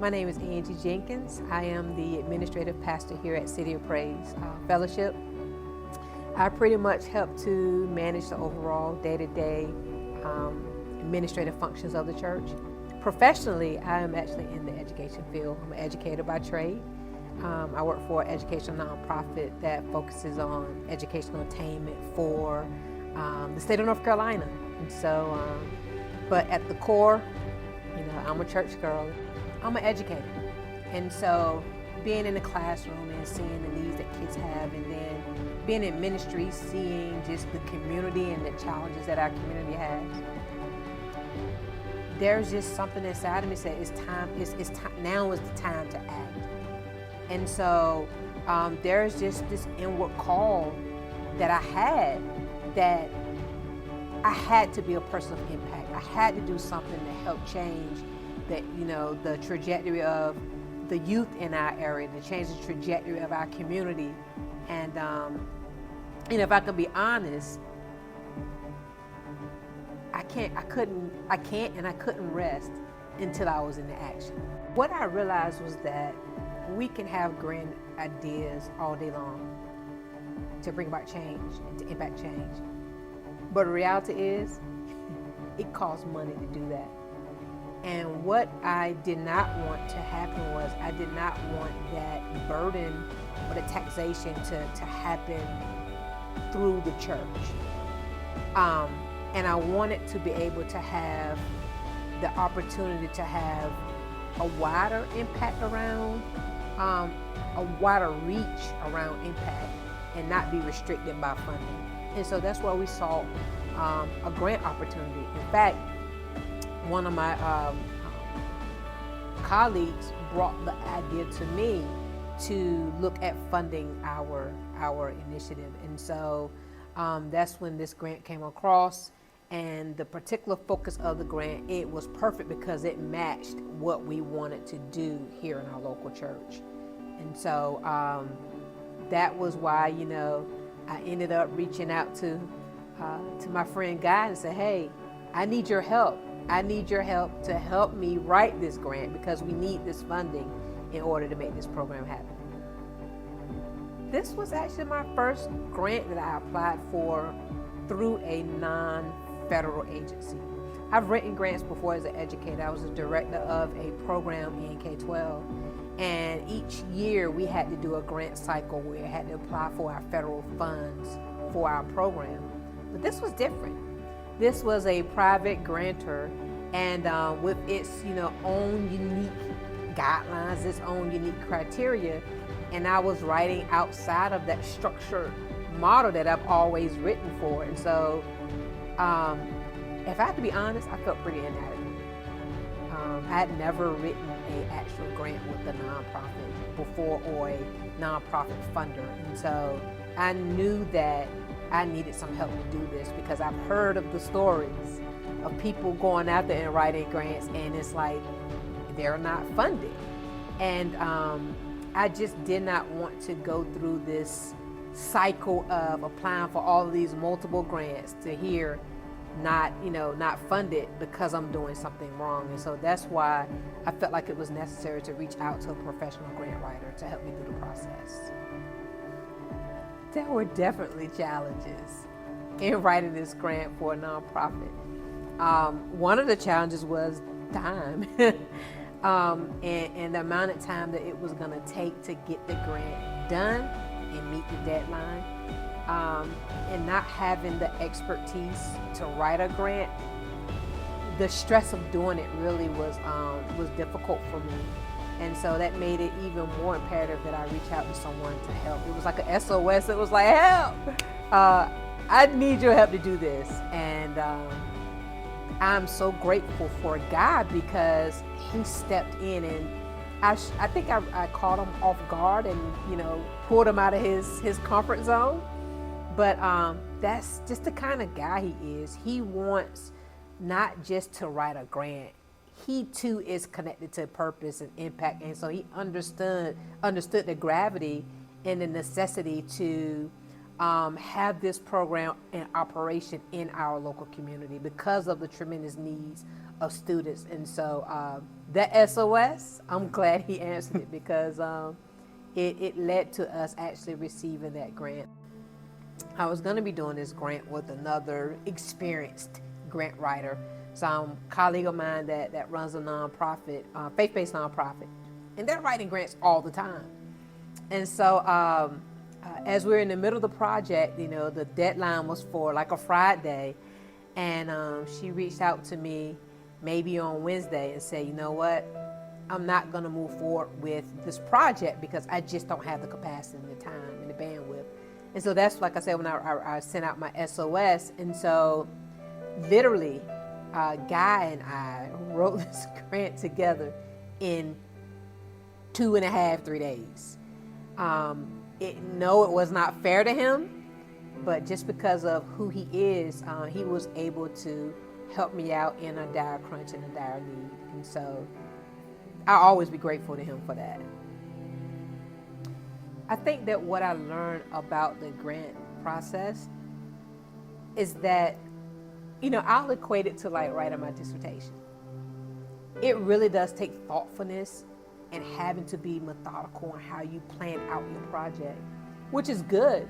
My name is Angie Jenkins. I am the administrative pastor here at City of Praise Fellowship. I pretty much help to manage the overall day-to-day administrative functions of the church. Professionally, I am actually in the education field. I'm an educator by trade. I work for an educational nonprofit that focuses on educational attainment for the state of North Carolina. And so, but at the core, I'm a church girl. I'm an educator. And so being in the classroom and seeing the needs that kids have, and then being in ministry, seeing just the community and the challenges that our community has, there's just something inside of me that said it's time, now is the time to act. And so there's just this inward call that I had to be a person of impact. I had to do something to help change the trajectory of the youth in our area, to change the trajectory of our community. And if I could be honest, I couldn't rest until I was in the action. What I realized was that we can have grand ideas all day long to bring about change and to impact change. But the reality is, it costs money to do that. And what I did not want to happen was, I did not want that burden or the taxation to happen through the church. And I wanted to be able to have the opportunity to have a wider impact around, a wider reach around impact, and not be restricted by funding. And so that's why we saw a grant opportunity. In fact, one of my colleagues brought the idea to me to look at funding our initiative. And so that's when this grant came across, and the particular focus of the grant, it was perfect because it matched what we wanted to do here in our local church. And so that was why, I ended up reaching out to my friend Guy and said, hey, I need your help. I need your help to help me write this grant because we need this funding in order to make this program happen. This was actually my first grant that I applied for through a non-federal agency. I've written grants before as an educator. I was a director of a program in K-12. And each year we had to do a grant cycle where I had to apply for our federal funds for our program. But this was different. This was a private grantor, and with its own unique guidelines, its own unique criteria. And I was writing outside of that structured model that I've always written for. And so if I have to be honest, I felt pretty inadequate. I had never written an actual grant with a nonprofit before, or a nonprofit funder. And so I knew that I needed some help to do this, because I've heard of the stories of people going out there and writing grants, and it's like they're not funded. And I just did not want to go through this cycle of applying for all of these multiple grants to hear not funded because I'm doing something wrong. And so that's why I felt like it was necessary to reach out to a professional grant writer to help me through the process. There were definitely challenges in writing this grant for a nonprofit. One of the challenges was time and the amount of time that it was going to take to get the grant done and meet the deadline. And not having the expertise to write a grant, the stress of doing it really was difficult for me. And so that made it even more imperative that I reach out to someone to help. It was like a SOS. It was like, help! I need your help to do this. And I'm so grateful for Guy, because he stepped in, and I think I caught him off guard and pulled him out of his comfort zone. But that's just the kind of guy he is. He wants not just to write a grant. He too is connected to purpose and impact, and so he understood the gravity and the necessity to have this program in operation in our local community because of the tremendous needs of students. And so that SOS, I'm glad he answered it because it led to us actually receiving that grant. I was going to be doing this grant with another experienced grant writer. So I'm a colleague of mine that runs a nonprofit, faith-based nonprofit, and they're writing grants all the time. And so as we were in the middle of the project, the deadline was for like a Friday, and she reached out to me maybe on Wednesday and said, you know what, I'm not going to move forward with this project because I just don't have the capacity and the time and the bandwidth. And so that's, like I said, when I sent out my SOS. And so literally, Guy and I wrote this grant together in 2.5, 3 days. It was not fair to him, but just because of who he is, he was able to help me out in a dire crunch and a dire need. And so I'll always be grateful to him for that. I think that what I learned about the grant process is that, I'll equate it to like writing my dissertation. It really does take thoughtfulness and having to be methodical on how you plan out your project, which is good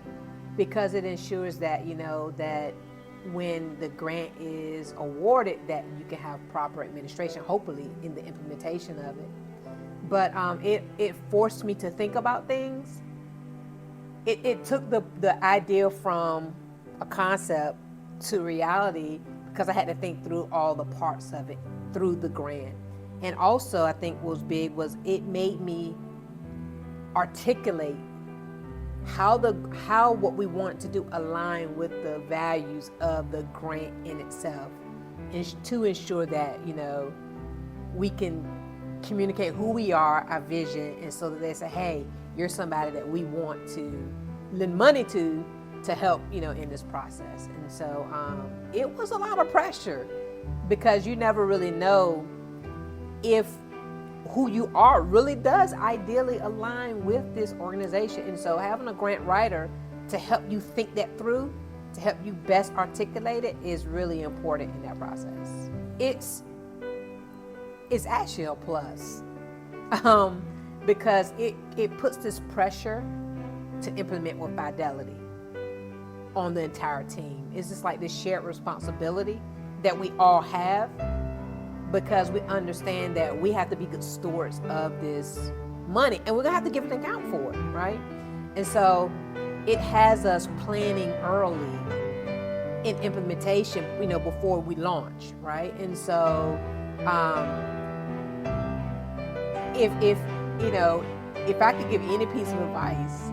because it ensures that, that when the grant is awarded, that you can have proper administration, hopefully, in the implementation of it. But it forced me to think about things. It took the idea from a concept to reality because I had to think through all the parts of it through the grant. And also, I think what was big was it made me articulate how what we want to do align with the values of the grant in itself, and to ensure that we can communicate who we are, our vision, and so that they say, hey, you're somebody that we want to lend money to help in this process. And so it was a lot of pressure because you never really know if who you are really does ideally align with this organization. And so having a grant writer to help you think that through, to help you best articulate it, is really important in that process. It's actually a plus because it puts this pressure to implement with fidelity on the entire team. It's just like this shared responsibility that we all have, because we understand that we have to be good stewards of this money and we're gonna have to give an account for it, right? And so it has us planning early in implementation, before we launch, right? And so if I could give any piece of advice,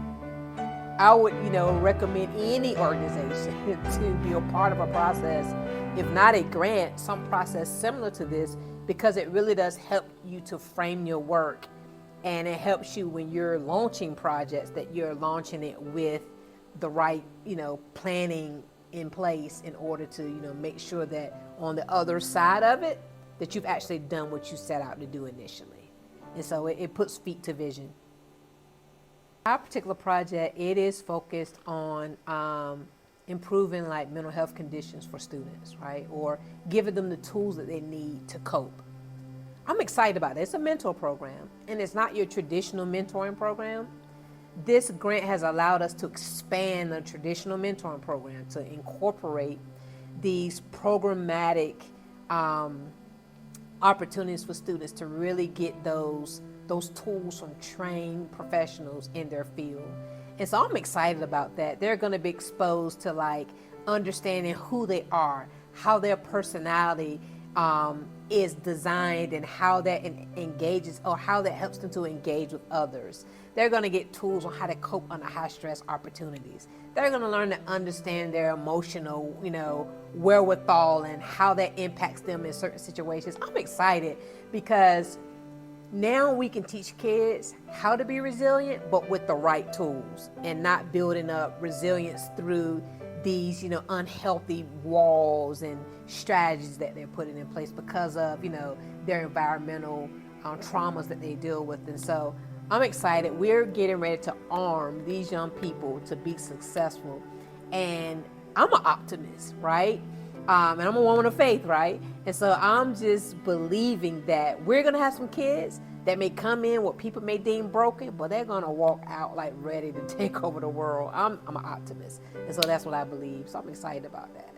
I would, recommend any organization to be a part of a process, if not a grant, some process similar to this, because it really does help you to frame your work, and it helps you when you're launching projects that you're launching it with the right, planning in place in order to, make sure that on the other side of it, that you've actually done what you set out to do initially. And so it puts feet to vision. Our particular project, it is focused on improving like mental health conditions for students, right? Or giving them the tools that they need to cope. I'm excited about it. It's a mentor program, and it's not your traditional mentoring program. This grant has allowed us to expand the traditional mentoring program to incorporate these programmatic opportunities for students to really get those tools from trained professionals in their field. And so I'm excited about that. They're going to be exposed to like understanding who they are, how their personality is designed, and how that engages, or how that helps them to engage with others. They're going to get tools on how to cope under high stress opportunities. They're going to learn to understand their emotional, wherewithal and how that impacts them in certain situations. I'm excited because now we can teach kids how to be resilient, but with the right tools, and not building up resilience through these, unhealthy walls and strategies that they're putting in place because of, their environmental traumas that they deal with. And so I'm excited. We're getting ready to arm these young people to be successful. And I'm an optimist, right? And I'm a woman of faith, right? And so I'm just believing that we're going to have some kids that may come in what people may deem broken, but they're going to walk out like ready to take over the world. I'm an optimist. And so that's what I believe. So I'm excited about that.